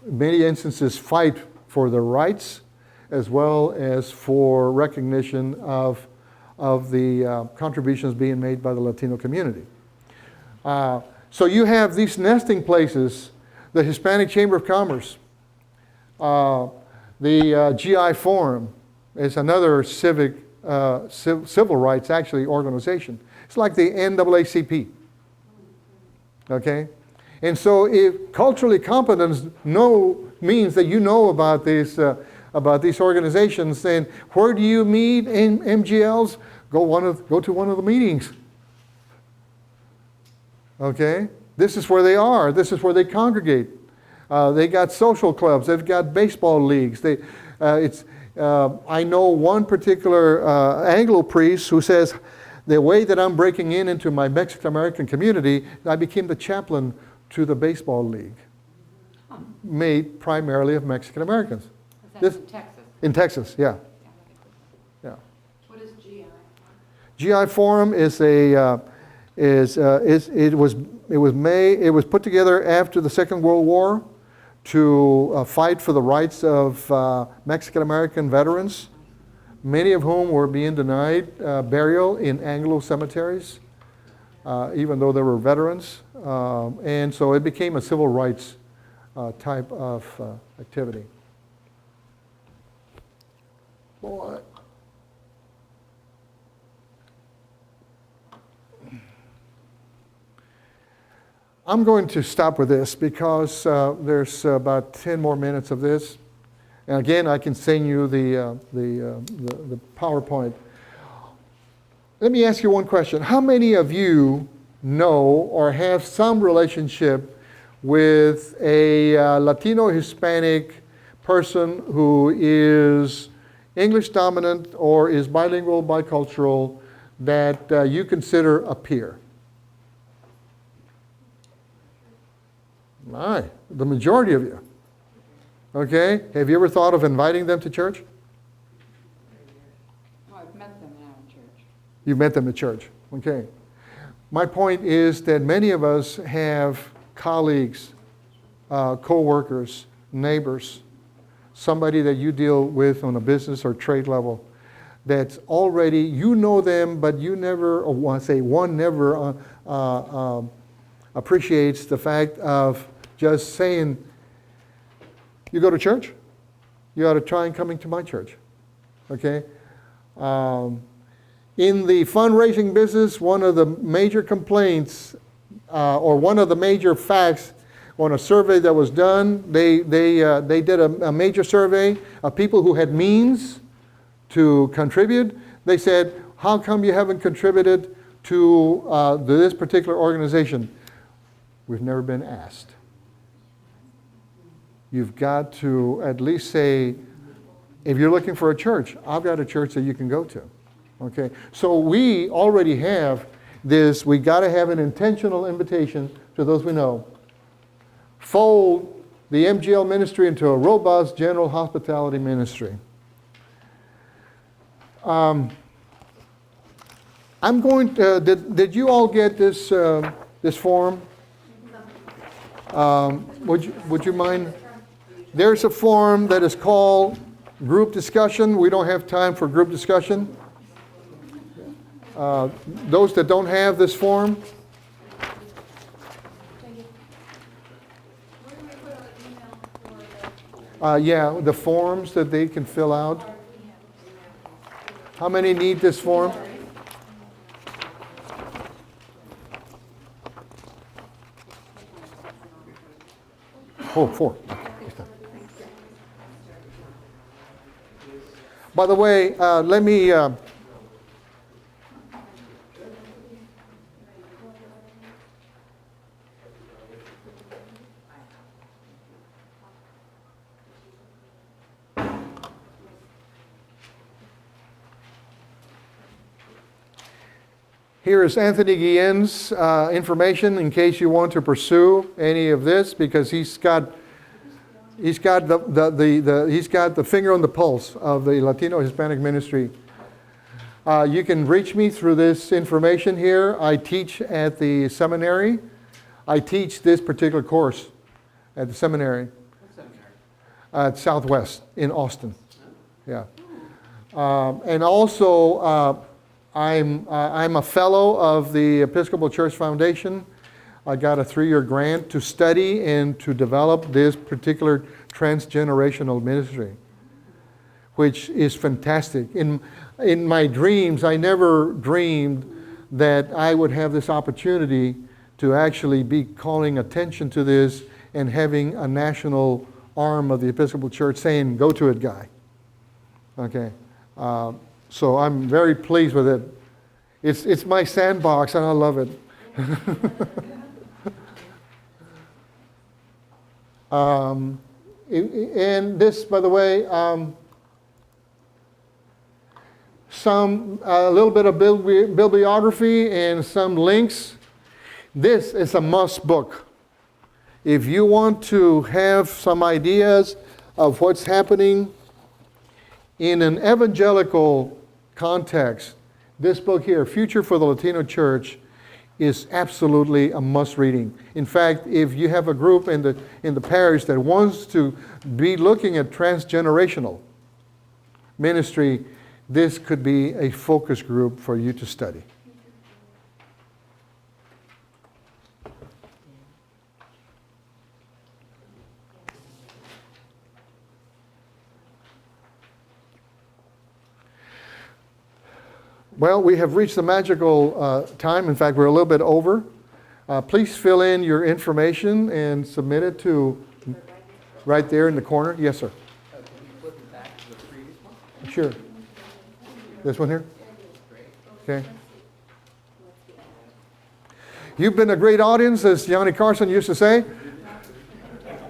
in many instances, fight for their rights as well as for recognition of the contributions being made by the Latino community. So you have these nesting places, the Hispanic Chamber of Commerce, the GI Forum is another civic, civil rights actually organization. It's like the NAACP. Okay? And so if culturally competence means that you know about these organizations, then where do you meet in MGLs? Go to one of the meetings. Okay? This is where they are. This is where they congregate. They got social clubs. They've got baseball leagues. I know one particular Anglo priest who says, the way that I'm breaking into my Mexican American community, I became the chaplain to the baseball league, made primarily of Mexican Americans. Is that in Texas? In Texas, yeah. Yeah. What is GI? GI Forum is it was put together after the Second World War to fight for the rights of Mexican American veterans, many of whom were being denied burial in Anglo cemeteries, even though they were veterans. And so it became a civil rights type of activity. Boy. I'm going to stop with this because there's about 10 more minutes of this. And again, I can send you the PowerPoint. Let me ask you one question. How many of you know or have some relationship with a Latino Hispanic person who is English dominant or is bilingual, bicultural, that you consider a peer? My, the majority of you. Okay? Have you ever thought of inviting them to church? Oh, I've met them now in church. You've met them at church. Okay. My point is that many of us have colleagues, co-workers, neighbors, somebody that you deal with on a business or trade level that's already, you know them, but you never, or one never appreciates the fact of just saying, you go to church? You ought to try and coming to my church. Okay? In the fundraising business, one of the major complaints, or one of the major facts on a survey that was done, they did a major survey of people who had means to contribute. They said, how come you haven't contributed to this particular organization? We've never been asked. You've got to at least say, if you're looking for a church, I've got a church that you can go to. Okay? So we already have this, we got to have an intentional invitation to those we know. Fold the MGL ministry into a robust general hospitality ministry. I'm going to, did you all get this, this form? Would you mind? There's a form that is called group discussion. We don't have time for group discussion. Those that don't have this form, yeah, the forms that they can fill out. How many need this form? Oh, 4. By the way, let me... Here is Anthony Guillen's information in case you want to pursue any of this, because he's got the finger on the pulse of the Latino Hispanic ministry. You can reach me through this information here. I teach at the seminary. I teach this particular course at the seminary. What seminary? At Southwest in Austin. Yeah. And also, I'm a fellow of the Episcopal Church Foundation. I got a 3-year grant to study and to develop this particular transgenerational ministry, which is fantastic. In my dreams, I never dreamed that I would have this opportunity to actually be calling attention to this and having a national arm of the Episcopal Church saying, go to it, guy. Okay. So I'm very pleased with it. It's my sandbox, and I love it. And this, by the way, a little bit of bibliography and some links. This is a must book. If you want to have some ideas of what's happening in an evangelical context, this book here, Future for the Latino Church, is absolutely a must reading. In fact, if you have a group in the parish that wants to be looking at transgenerational ministry, this could be a focus group for you to study. Well, we have reached the magical time. In fact, we're a little bit over. Please fill in your information and submit it to right there in the corner. Yes, sir. Can you flip it back to the previous one? Sure. This one here? Okay. You've been a great audience, as Johnny Carson used to say.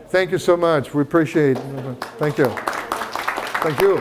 Thank you so much. We appreciate it. Thank you. Thank you.